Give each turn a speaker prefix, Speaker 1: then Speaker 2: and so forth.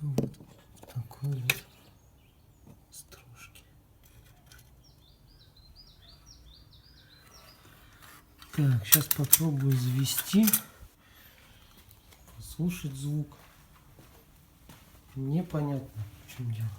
Speaker 1: Вот такой вот стружки. Так, сейчас попробую завести, послушать звук. Непонятно, в чем дело.